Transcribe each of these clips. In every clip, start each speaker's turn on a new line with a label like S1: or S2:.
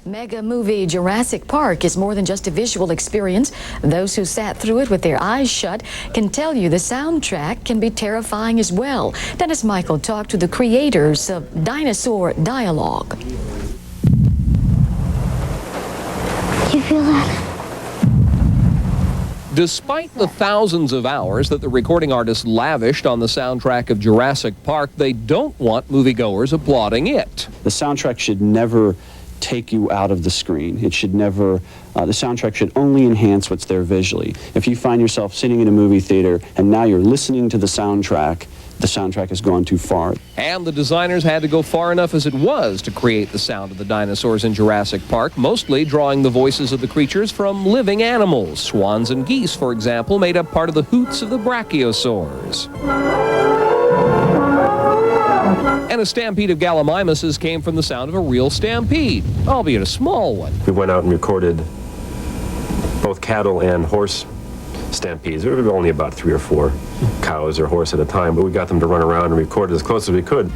S1: Mega movie Jurassic Park is more than just a visual experience. Those who sat through it with their eyes shut can tell you the soundtrack can be terrifying as well. Dennis Michael talked to the creators of Dinosaur Dialogue.
S2: You feel that?
S3: Despite the thousands of hours that the recording artists lavished on the soundtrack of Jurassic Park, they don't want moviegoers applauding it.
S4: The soundtrack should never take you out of the screen. It should never, the soundtrack should only enhance what's there visually. If you find yourself sitting in a movie theater and now you're listening to the soundtrack has gone too far.
S3: And the designers had to go far enough as it was to create the sound of the dinosaurs in Jurassic Park, mostly drawing the voices of the creatures from living animals. Swans and geese, for example, made up part of the hoots of the brachiosaurs. And a stampede of gallimimuses came from the sound of a real stampede, albeit a small one.
S5: We went out and recorded both cattle and horse stampedes. There were only about 3 or 4 cows or horse at a time, but we got them to run around and record as close as we could.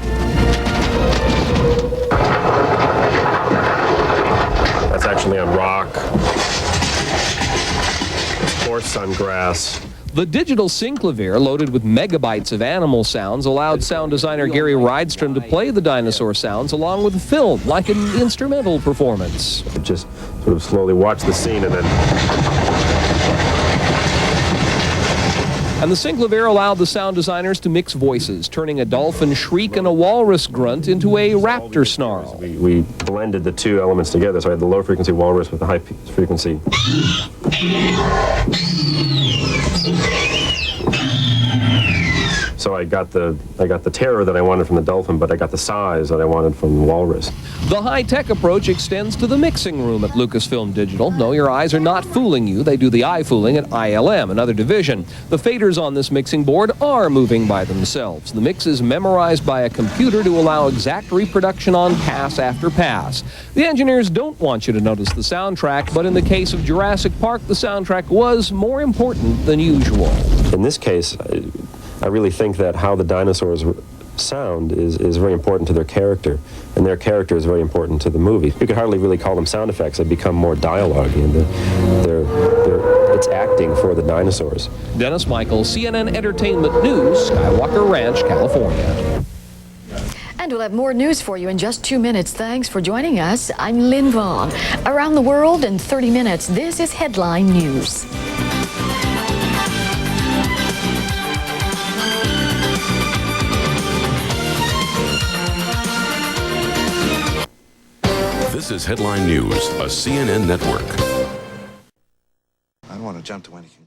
S5: That's actually on rock. Horse on grass.
S3: The digital synclavier, loaded with megabytes of animal sounds, allowed sound designer Gary Rydstrom to play the dinosaur sounds along with the film, like an instrumental performance.
S5: Just sort of slowly watch the scene and then...
S3: And the synclavier allowed the sound designers to mix voices, turning a dolphin shriek and a walrus grunt into a raptor snarl.
S5: We blended the two elements together, so I had the low frequency walrus with the high frequency. So I got the terror that I wanted from the dolphin, but I got the size that I wanted from the walrus.
S3: The high-tech approach extends to the mixing room at Lucasfilm Digital. No, your eyes are not fooling you. They do the eye fooling at ILM, another division. The faders on this mixing board are moving by themselves. The mix is memorized by a computer to allow exact reproduction on pass after pass. The engineers don't want you to notice the soundtrack, but in the case of Jurassic Park, the soundtrack was more important than usual.
S5: In this case, I really think that how the dinosaurs sound is very important to their character, and their character is very important to the movie. You could hardly really call them sound effects. They become more dialogue, and it's acting for the dinosaurs.
S3: Dennis Michael, CNN Entertainment News, Skywalker Ranch, California.
S1: And we'll have more news for you in just 2 minutes. Thanks for joining us. I'm Lynn Vaughn. Around the world in 30 minutes, this is Headline News.
S6: This is Headline News, a CNN network.
S7: I don't want to jump to anything.